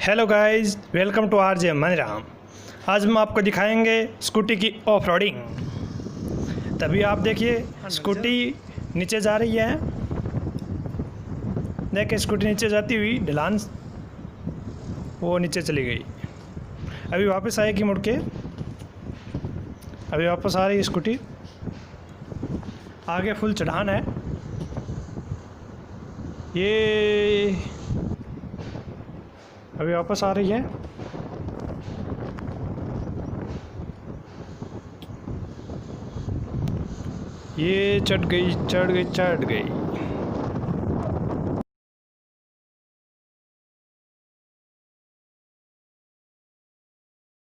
Hello guys, welcome to RJ Maniram. आज हम आपको दिखाएंगे स्कूटी की ऑफ रोडिंग। तभी आप देखिए स्कूटी नीचे जा रही है। देखिए स्कूटी नीचे जाती हुई ढलान वो नीचे चली गई। अभी वापस आएगी मुड़ के। अभी वापस आ रही है स्कूटी। आगे फुल चढ़ान है। ये अभी वापस आ रही है। ये चढ़ गई।